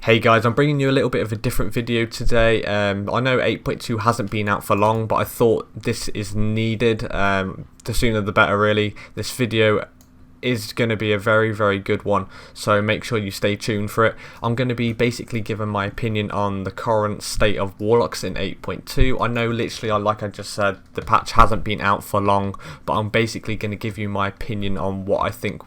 Hey guys, I'm bringing you a little bit of a different video today. I know 8.2 hasn't been out for long, but I thought this is needed. The sooner the better, really. This video is going to be a very good one, so make sure you stay tuned for it. I'm going to be basically giving my opinion on the current state of Warlocks in 8.2. I know literally, like I just said, the patch hasn't been out for long, but I'm basically going to give you my opinion on what I think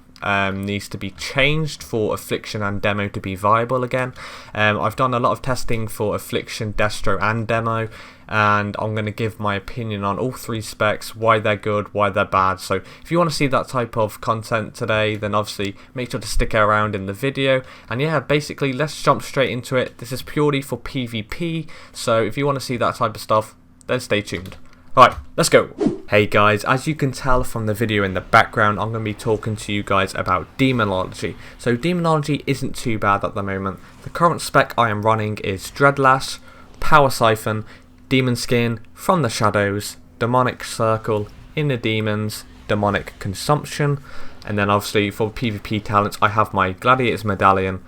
needs to be changed for Affliction and Demo to be viable again. I've done a lot of testing for Affliction, Destro and Demo, and I'm going to give my opinion on all three specs, why they're good, why they're bad. So if you want to see that type of content today, then obviously make sure to stick around in the video. And yeah, basically let's jump straight into it. This is purely for PvP, so if you want to see that type of stuff, then stay tuned. Alright, let's go. Hey guys, as you can tell from the video in the background, I'm going to be talking to you guys about Demonology. So Demonology isn't too bad at the moment. The current spec I am running is Dreadlash, Power Siphon, Demon Skin, From the Shadows, Demonic Circle, Inner Demons, Demonic Consumption, and then obviously for PvP talents I have my Gladiator's Medallion.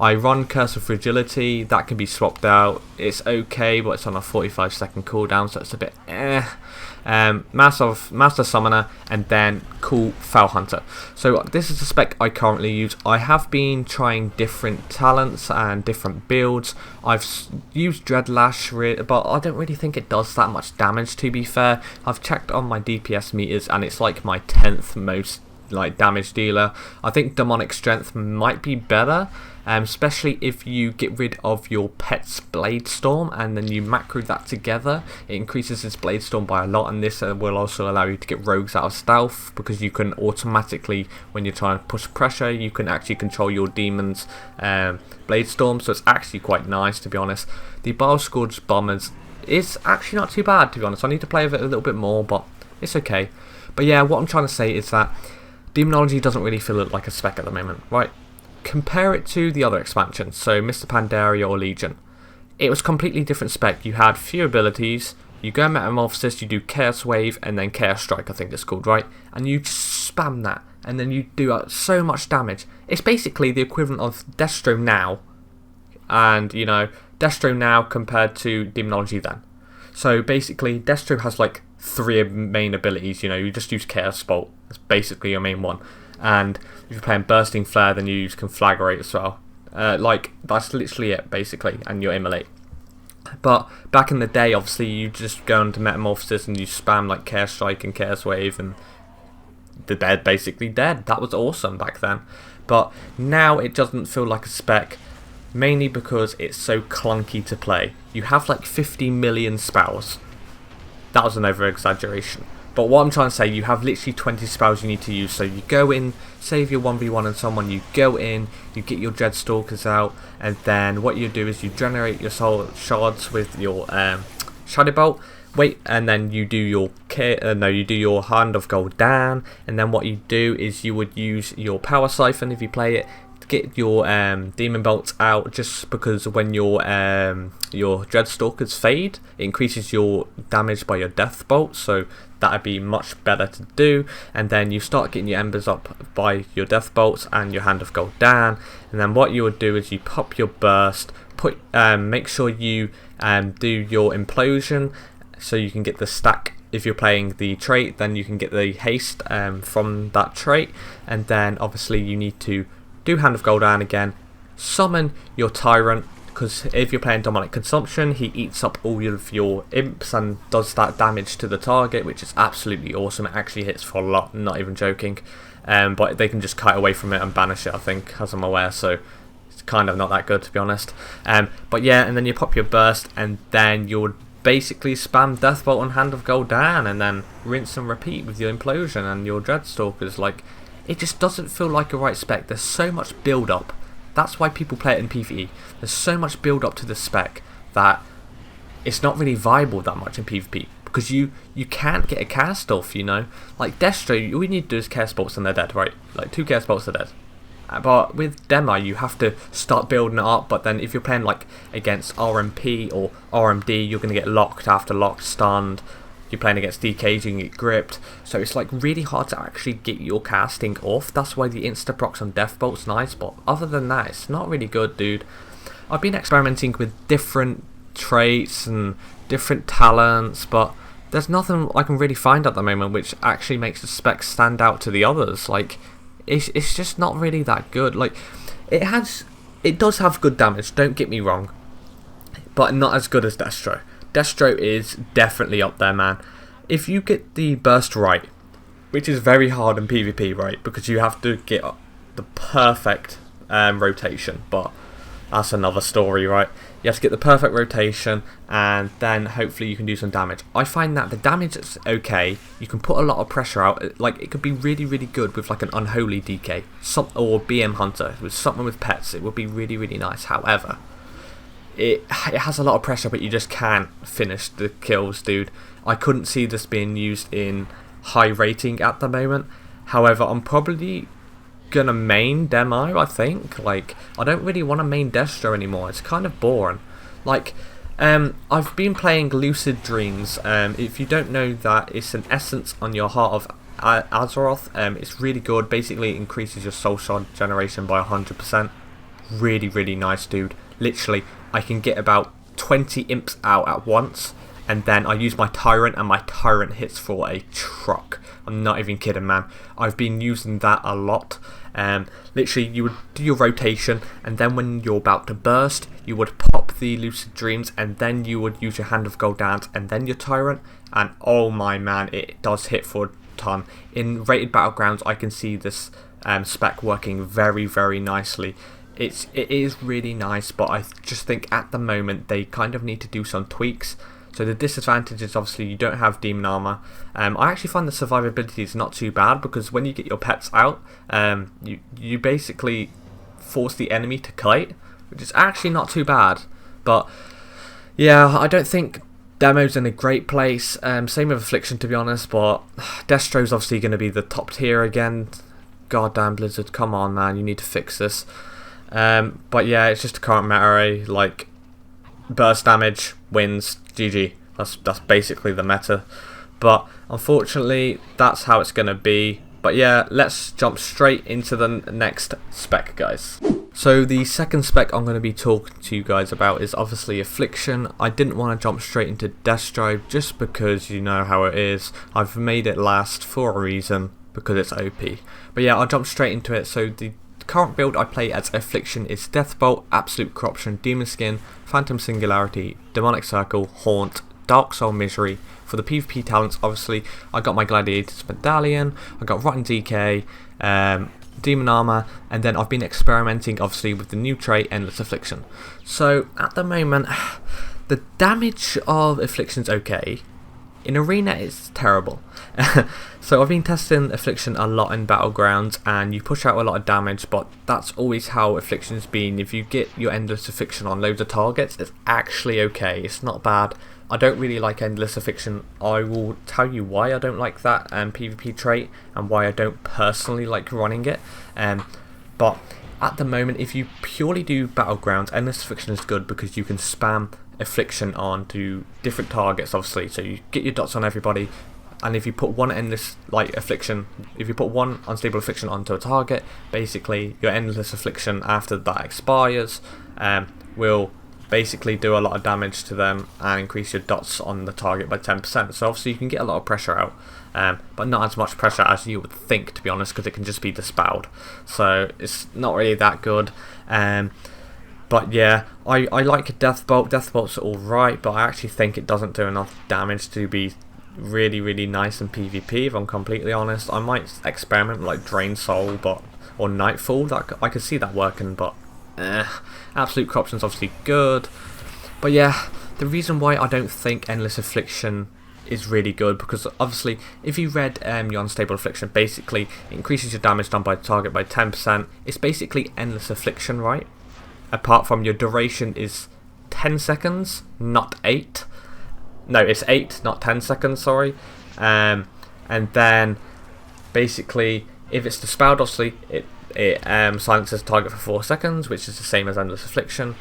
I run Curse of Fragility, that can be swapped out. It's okay, but it's on a 45-second cooldown, so it's a bit Master Summoner, and then cool Foul Hunter. So this is the spec I currently use. I have been trying different talents and different builds. I've used Dreadlash, but I don't really think it does that much damage, to be fair. I've checked on my DPS meters and it's like my 10th most damage dealer. I think Demonic Strength might be better, especially if you get rid of your pet's Blade Storm and then you macro that together. It increases its Blade Storm by a lot, and this will also allow you to get rogues out of stealth, because you can automatically, when you're trying to push pressure, you can actually control your demons Blade Storm, so it's actually quite nice, to be honest. The Bile Scourge Bombers is actually not too bad, to be honest. I need to play with it a little bit more, but it's okay. But yeah, what I'm trying to say is that Demonology doesn't really feel like a spec at the moment, right? Compare it to the other expansions, so Mr. Pandaria or Legion. It was completely different spec. You had few abilities, you go Metamorphosis, you do Chaos Wave, and then Chaos Strike, I think it's called, right? And you just spam that, and then you do so much damage. It's basically the equivalent of Destro now, and, you know, Destro now compared to Demonology then. So basically, Destro has like 3 main abilities, you know, you just use Chaos Bolt, that's basically your main one. And if you're playing Bursting Flare, then you use Conflagrate as well. That's literally it, basically, and your Immolate. But back in the day, obviously, you just go into Metamorphosis and you spam like Chaos Strike and Chaos Wave, and the dead basically dead. That was awesome back then. But now it doesn't feel like a spec, mainly because it's so clunky to play. You have like 50 million spells. That was an over-exaggeration. But what I'm trying to say, you have literally 20 spells you need to use. So you go in, save your 1v1 and someone, you go in, you get your Dreadstalkers out, and then what you do is you generate your soul shards with your Shadow Bolt. Wait, and then you do your Hand of Gul'dan, and then what you do is you would use your Power Siphon if you play it. Get your Demon Bolts out, just because when your Dreadstalkers fade, it increases your damage by your Death Bolt, so that would be much better to do. And then you start getting your Embers up by your Death Bolts and your Hand of Gul'dan, and then what you would do is you pop your Burst, make sure you do your Implosion, so you can get the stack. If you're playing the trait, then you can get the haste from that trait, and then obviously you need to do Hand of Gul'dan again, summon your Tyrant, because if you're playing Demonic Consumption, he eats up all of your imps and does that damage to the target, which is absolutely awesome. It actually hits for a lot, not even joking. But they can just kite away from it and banish it, I think, as I'm aware, so it's kind of not that good, to be honest. But yeah, and then you pop your Burst, and then you'll basically spam Deathbolt on Hand of Gul'dan, and then rinse and repeat with your Implosion and your Dreadstalkers. Like, it just doesn't feel like a right spec. There's so much build up. That's why people play it in PvE. There's so much build up to the spec that it's not really viable that much in PvP, because you can't get a cast off, you know. Like Destro, all you need to do is Chaos Bolts and they're dead, right? Like 2 Chaos Bolts are dead. But with Demo, you have to start building it up, but then if you're playing like against RMP or RMD, you're going to get locked after locked, stunned. You're playing against DKs, you can get gripped, so it's like really hard to actually get your casting off. That's why the insta procs on Death Bolt's nice, but other than that, it's not really good, dude. I've been experimenting with different traits and different talents, but there's nothing I can really find at the moment which actually makes the spec stand out to the others. Like, it's just not really that good. Like, it does have good damage, don't get me wrong, but not as good as Destro. Destro is definitely up there, man. If you get the burst right, which is very hard in PvP, right, because you have to get the perfect rotation, but that's another story, right? You have to get the perfect rotation, and then hopefully you can do some damage. I find that the damage is okay. You can put a lot of pressure out. Like, it could be really, really good with like an unholy DK, or BM Hunter with something with pets. It would be really, really nice. However, it has a lot of pressure, but you just can't finish the kills, dude. I couldn't see this being used in high rating at the moment. However, I'm probably gonna main Demo, I think. Like, I don't really want to main Destro anymore. It's kind of boring. Like, I've been playing Lucid Dreams. If you don't know that, it's an essence on your Heart of Azeroth. It's really good. Basically, it increases your soul shard generation by 100%. Really, really nice, dude. Literally, I can get about 20 imps out at once, and then I use my Tyrant, and my Tyrant hits for a truck. I'm not even kidding, man. I've been using that a lot. Literally, you would do your rotation, and then when you're about to burst, you would pop the Lucid Dreams, and then you would use your Hand of Gold Dance, and then your Tyrant, and oh my man, it does hit for a ton. In rated battlegrounds, I can see this spec working very, very nicely. It is really nice, but I just think at the moment they kind of need to do some tweaks. So the disadvantage is obviously you don't have Demon Armor. I actually find the survivability is not too bad, because when you get your pets out, you basically force the enemy to kite, which is actually not too bad. But yeah, I don't think Demo's in a great place. Same with Affliction, to be honest, but Destro's obviously going to be the top tier again. Goddamn Blizzard, come on, man, you need to fix this. But yeah, it's just a current meta, eh? Like, burst damage wins, GG. That's basically the meta. But unfortunately, that's how it's going to be. But yeah, let's jump straight into the next spec, guys. So the second spec I'm going to be talking to you guys about is obviously Affliction. I didn't want to jump straight into Destro just because you know how it is. I've made it last for a reason, because it's OP. But yeah, I'll jump straight into it. So the current build I play as Affliction is Deathbolt, Absolute Corruption, Demon Skin, Phantom Singularity, Demonic Circle, Haunt, Dark Soul Misery. For the PvP talents, obviously, I got my Gladiator's Medallion, I got Rotten DK, Demon Armor, and then I've been experimenting, obviously, with the new trait, Endless Affliction. So, at the moment, the damage of Affliction's okay. In Arena, it's terrible. So I've been testing Affliction a lot in Battlegrounds, and you push out a lot of damage, but that's always how Affliction's been. If you get your Endless Affliction on loads of targets, it's actually okay. It's not bad. I don't really like Endless Affliction. I will tell you why I don't like that PvP trait, and why I don't personally like running it. But at the moment, if you purely do Battlegrounds, Endless Affliction is good because you can spam Affliction onto different targets, obviously. So you get your dots on everybody, and if you put one Endless Affliction, if you put one Unstable Affliction onto a target, basically your Endless Affliction after that expires will basically do a lot of damage to them and increase your dots on the target by 10%. So obviously you can get a lot of pressure out, but not as much pressure as you would think, to be honest, because it can just be dispelled. So it's not really that good. But yeah, I like Deathbolt. Deathbolt's alright, but I actually think it doesn't do enough damage to be really, really nice in PvP, if I'm completely honest. I might experiment with like Drain Soul or Nightfall. I could see that working, but Absolute Corruption's obviously good. But yeah, the reason why I don't think Endless Affliction is really good, because obviously if you read your Unstable Affliction, basically it increases your damage done by the target by 10%. It's basically Endless Affliction, right? Apart from your duration is 10 seconds, not 8. No, it's 8, not 10 seconds, sorry. And then basically if it's dispelled, obviously it silences the target for 4 seconds, which is the same as Endless Affliction.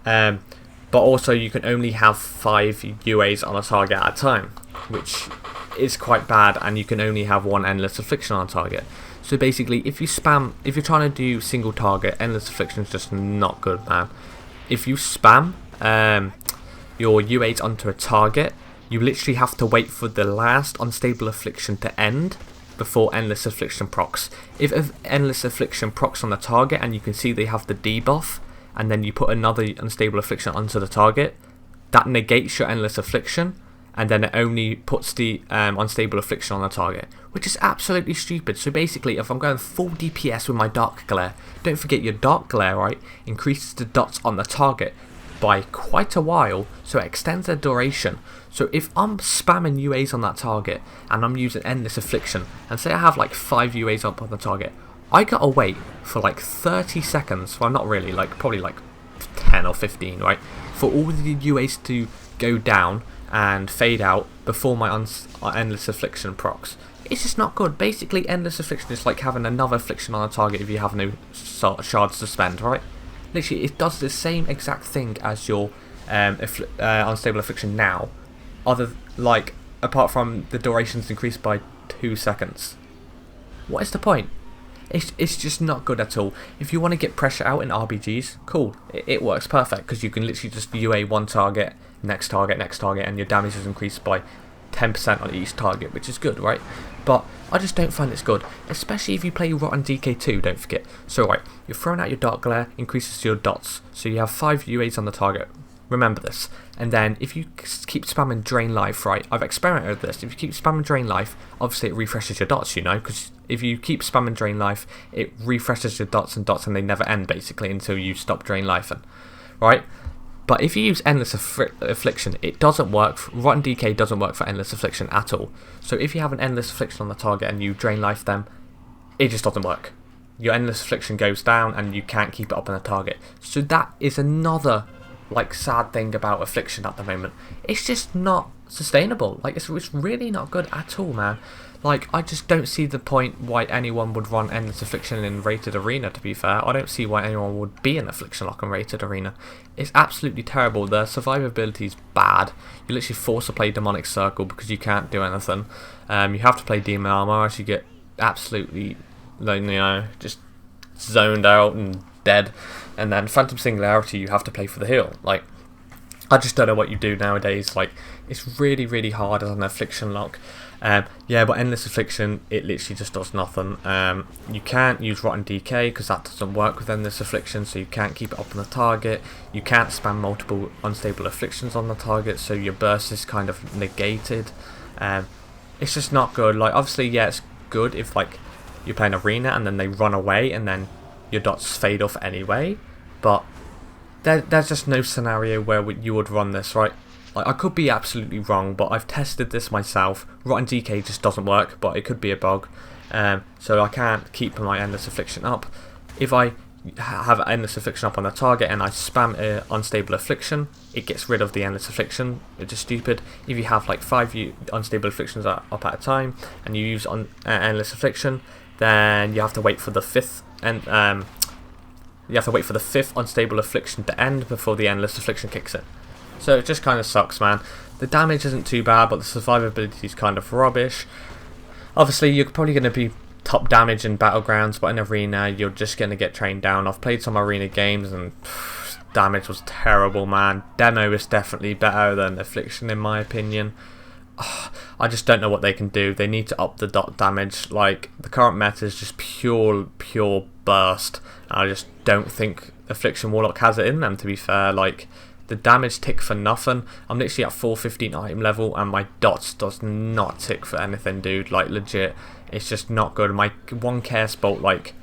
But also you can only have 5 UAs on a target at a time, which is quite bad, and you can only have 1 Endless Affliction on a target. So basically, if you're trying to do single target, Endless Affliction is just not good, man. if you spam your UAs onto a target, you literally have to wait for the last unstable affliction to end before endless affliction procs. If endless affliction procs on the target and you can see they have the debuff, and then you put another unstable affliction onto the target, that negates your endless affliction, and then it only puts the unstable affliction on the target, which is absolutely stupid. So basically, if I'm going full DPS with my dark glare, don't forget your dark glare, right, increases the dots on the target by quite a while, so it extends the duration. So if I'm spamming UAs on that target and I'm using endless affliction, and say I have like 5 UAs up on the target, I gotta wait for like 30 seconds, well not really, like probably like 10 or 15, right, for all the UAs to go down and fade out before my endless affliction procs. It's just not good. Basically, endless affliction is like having another affliction on a target if you have no shards to spend, right? Literally, it does the same exact thing as your unstable affliction now, apart from the duration's increased by 2 seconds. What is the point? It's just not good at all. If you want to get pressure out in RBGs, cool, it works perfect, because you can literally just UA one target, next target, and your damage is increased by 10% on each target, which is good, right? But I just don't find it's good, especially if you play Rotten DK2, don't forget. So right, you're throwing out your Dark Glare, increases your dots, so you have 5 UAs on the target. Remember this. And then if you keep spamming Drain Life, right, I've experimented with this. If you keep spamming Drain Life, obviously it refreshes your dots, you know, because if you keep spamming Drain Life, it refreshes your dots, and they never end, basically, until you stop Drain Lifing, right? But if you use Endless Affliction, it doesn't work. Rotten DK doesn't work for Endless Affliction at all. So if you have an Endless Affliction on the target and you Drain Life them, it just doesn't work. Your Endless Affliction goes down and you can't keep it up on the target. So that is another like sad thing about Affliction at the moment. It's just not sustainable. Like it's really not good at all, man. Like, I just don't see the point why anyone would run Endless Affliction in Rated Arena, to be fair. I don't see why anyone would be in Affliction Lock in Rated Arena. It's absolutely terrible. The survivability is bad. You're literally forced to play Demonic Circle because you can't do anything. You have to play Demon Armor, as you get absolutely, like, you know, just zoned out and dead. And then Phantom Singularity, you have to play for the heal. Like, I just don't know what you do nowadays. Like, it's really, really hard as an Affliction Lock. Yeah, but Endless Affliction, it literally just does nothing. You can't use Rotten DK because that doesn't work with Endless Affliction, so you can't keep it up on the target. You can't spam multiple unstable afflictions on the target, so your burst is kind of negated. It's just not good. Like, obviously, yeah, it's good if like you're playing Arena and then they run away and then your dots fade off anyway, but there's just no scenario where you would run this, right? Like, I could be absolutely wrong, but I've tested this myself. Rotten DK just doesn't work, but it could be a bug. So I can't keep my Endless Affliction up. If I have Endless Affliction up on the target and I spam Unstable Affliction, it gets rid of the Endless Affliction. It's just stupid. If you have like 5 Unstable Afflictions up at a time and you use Endless Affliction, then you have to wait for the 5th Unstable Affliction to end before the Endless Affliction kicks in. So it just kind of sucks, man. The damage isn't too bad, but the survivability is kind of rubbish. Obviously, you're probably going to be top damage in Battlegrounds, but in Arena, you're just going to get trained down. I've played some Arena games, and damage was terrible, man. Demo is definitely better than Affliction, in my opinion. I just don't know what they can do. They need to up the dot damage. Like, the current meta is just pure burst. I just don't think Affliction Warlock has it in them, to be fair. Like, the damage tick for nothing. I'm literally at 415 item level and my dots does not tick for anything, dude. Like, legit, it's just not good. My one Chaos Bolt, like,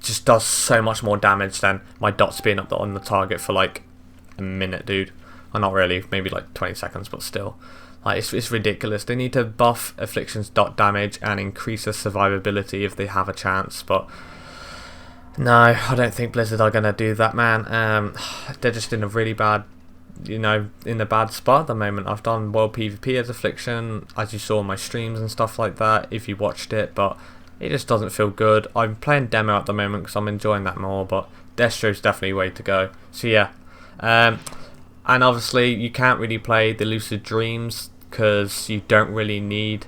just does so much more damage than my dots being up on the target for like a minute, dude. Well, not really, maybe like 20 seconds, but still. Like, it's ridiculous. They need to buff Affliction's dot damage and increase the survivability if they have a chance, but no, I don't think Blizzard are going to do that, man. They're just in a really bad, in a bad spot at the moment. I've done World PvP as Affliction, as you saw in my streams and stuff like that, if you watched it, but it just doesn't feel good. I'm playing Demo at the moment because I'm enjoying that more, but Destro's definitely a way to go. So yeah, and obviously you can't really play the Lucid Dreams because you don't really need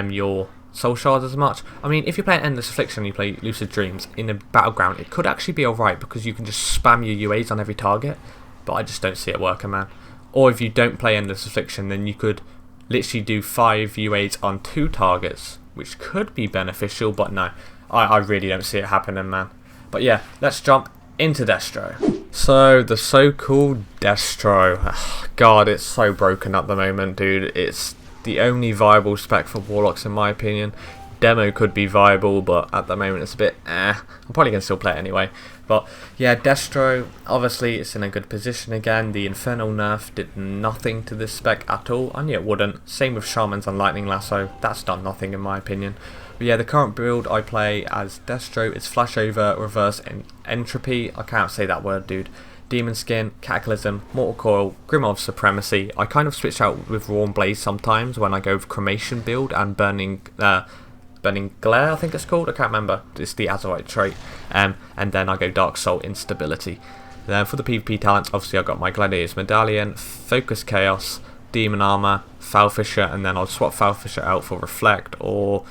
your soul shards as much. I mean, if you're playing Endless Affliction and you play Lucid Dreams in a battleground, it could actually be alright because you can just spam your UAs on every target, but I just don't see it working, man. Or if you don't play Endless Affliction, then you could literally do 5 UAs on 2 targets, which could be beneficial, but no, I really don't see it happening, man. But yeah, let's jump into Destro. So, the so-called Destro. God, it's so broken at the moment, dude. It's the only viable spec for Warlocks in my opinion. Demo could be viable, but at the moment it's a bit I'm probably going to still play it anyway. But yeah, Destro, obviously it's in a good position again. The Infernal nerf did nothing to this spec at all. I knew it wouldn't. Same with Shamans and Lightning Lasso. That's done nothing in my opinion. But yeah, the current build I play as Destro is Flashover, Reverse Entropy. I can't say that word, dude. Demon Skin, Cataclysm, Mortal Coil, Grimoire of Supremacy. I kind of switch out with Raw and Blaze sometimes when I go with Cremation build and Burning Glare, I think it's called. I can't remember. It's the Azurite trait. And then I go Dark Soul Instability. Then for the PvP talents, obviously I got my Gladiator's Medallion, Focus Chaos, Demon Armor, Foulfisher, and then I'll swap Foulfisher out for Reflect or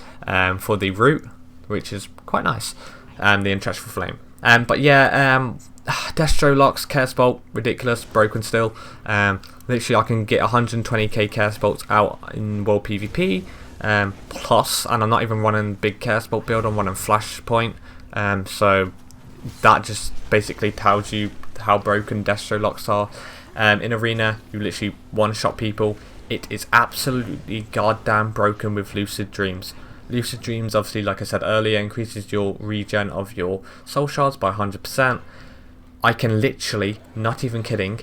for the Root, which is quite nice, and the Intrepidable Flame. But yeah, Destro locks, Chaos Bolt, ridiculous, broken still. Literally I can get 120k Chaos Bolts out in World PvP. Plus, and I'm not even running big Chaos Bolt build, I'm running Flashpoint, so that just basically tells you how broken Destro locks are. In Arena, you literally one-shot people. It is absolutely goddamn broken with Lucid Dreams. Lucid Dreams, obviously, like I said earlier, increases your regen of your soul shards by 100%. I can literally, not even kidding,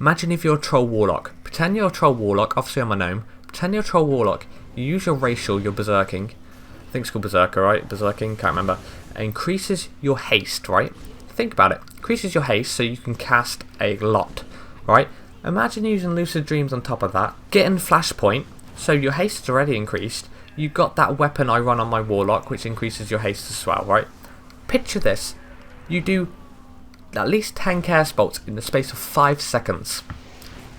imagine if you're a Troll Warlock. Pretend you're a Troll Warlock, obviously I'm a gnome. Pretend you're a Troll Warlock. You use your racial, your berserking. I think it's called berserker, right? Berserking, can't remember. It increases your haste, right? Think about it. Increases your haste so you can cast a lot, right? Imagine using Lucid Dreams on top of that. Getting Flashpoint, so your haste is already increased. You got that weapon I run on my Warlock, which increases your haste as well, right? Picture this. You do at least 10 Chaos Bolts in the space of 5 seconds.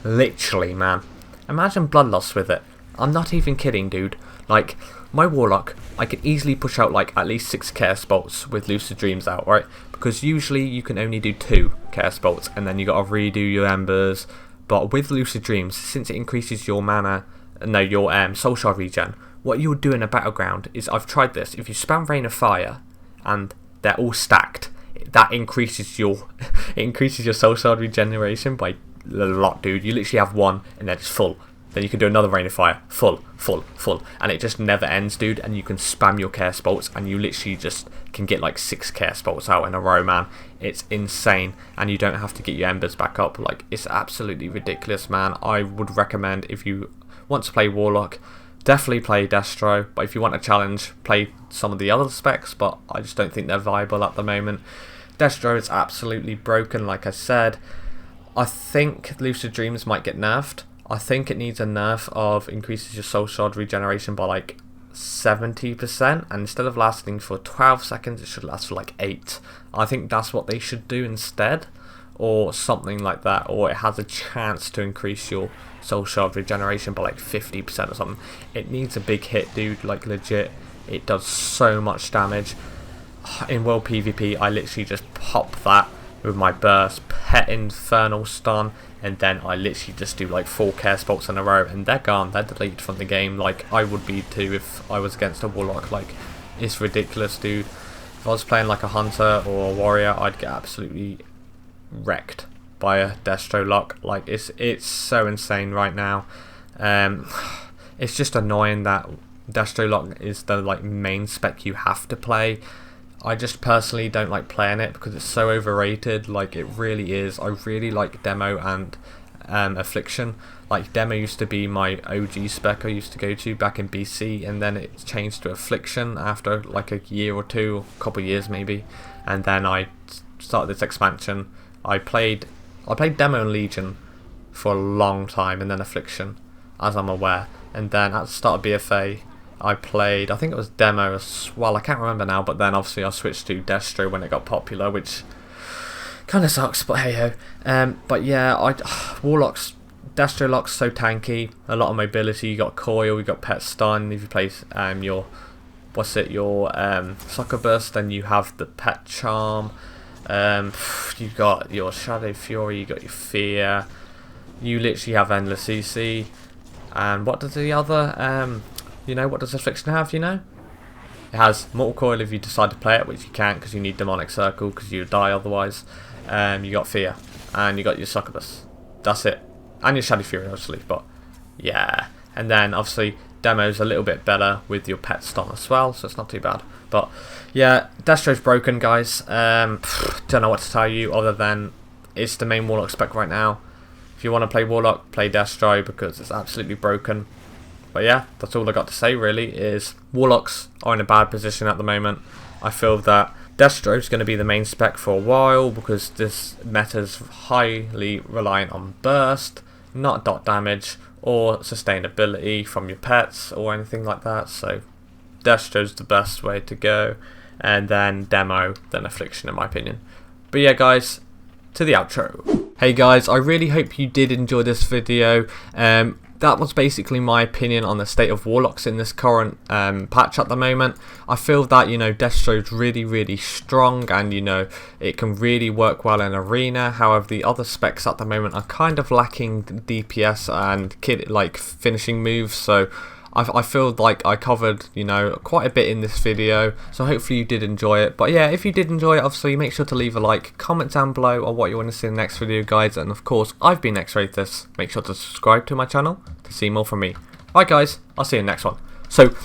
Literally, man. Imagine Bloodlust with it. I'm not even kidding, dude. Like, my Warlock, I can easily push out like at least 6 Chaos Bolts with Lucid Dreams out, right? Because usually you can only do 2 Chaos Bolts and then you gotta redo your Embers. But with Lucid Dreams, since it increases your mana, your Soul Shard regen, what you would do in a battleground is, I've tried this, if you spam Rain of Fire and they're all stacked, that increases your Soul Shard regeneration by a lot, dude. You literally have one and then it's full. Then you can do another Rain of Fire, full, and it just never ends, dude. And you can spam your Chaos Bolts, and you literally just can get like 6 Chaos Bolts out in a row, man. It's insane, and you don't have to get your Embers back up. Like, it's absolutely ridiculous, man. I would recommend, if you want to play Warlock, definitely play Destro. But if you want a challenge, play some of the other specs. But I just don't think they're viable at the moment. Destro is absolutely broken, like I said. I think Lucid Dreams might get nerfed. I think it needs a nerf of increases your soul shard regeneration by like 70%, and instead of lasting for 12 seconds it should last for like 8. I think that's what they should do instead, or something like that, or it has a chance to increase your soul shard regeneration by like 50% or something. It needs a big hit, dude, like legit. It does so much damage. In World PvP I literally just pop that with my burst, pet Infernal Stun, and then I literally just do like 4 Chaos Bolts in a row and they're gone, they're deleted from the game, like I would be too if I was against a Warlock. Like, it's ridiculous, dude. If I was playing like a Hunter or a Warrior, I'd get absolutely wrecked by a Destro lock. Like, it's so insane right now. It's just annoying that Destro lock is the like main spec you have to play. I just personally don't like playing it because it's so overrated. Like, it really is. I really like Demo and Affliction. Like, Demo used to be my OG spec I used to go to back in BC, and then it changed to Affliction after like a year or two, a couple of years maybe, and then I started this expansion. I played Demo and Legion for a long time, and then Affliction, as I'm aware, and then at the start of BFA I played, I think it was Demo as well, I can't remember now, but then obviously I switched to Destro when it got popular, which kind of sucks, but hey ho. But yeah, Warlocks Destrolock's so tanky, a lot of mobility. You got coil, you got pet stun. If you place your succubus, then you have the pet charm. You've got your shadow fury, you got your fear. You literally have endless CC. And what does the other what does Affliction have? It has mortal coil if you decide to play it, which you can't because you need demonic circle because you die otherwise. You got fear and you got your succubus. That's it. And your shadow fury obviously, but yeah. And then obviously Demo's a little bit better with your pet stun as well, so it's not too bad. But yeah, Destro's broken, guys. Don't know what to tell you other than it's the main Warlock spec right now. If you want to play Warlock, play Destro because it's absolutely broken. But yeah, that's all I got to say really, is Warlocks are in a bad position at the moment. I feel that Destro is going to be the main spec for a while because this meta is highly reliant on burst, not dot damage or sustainability from your pets or anything like that. So Destro's the best way to go, and then Demo, then Affliction in my opinion. But yeah guys, to the outro. Hey guys, I really hope you did enjoy this video. That was basically my opinion on the state of Warlocks in this current patch at the moment. I feel that, Destro's really strong and, it can really work well in Arena. However, the other specs at the moment are kind of lacking DPS and finishing moves. So I feel like I covered, quite a bit in this video, so hopefully you did enjoy it. But yeah, if you did enjoy it, obviously make sure to leave a like, comment down below on what you want to see in the next video, guys. And of course, I've been Xrathis. Make sure to subscribe to my channel to see more from me. Alright guys, I'll see you in the next one. So,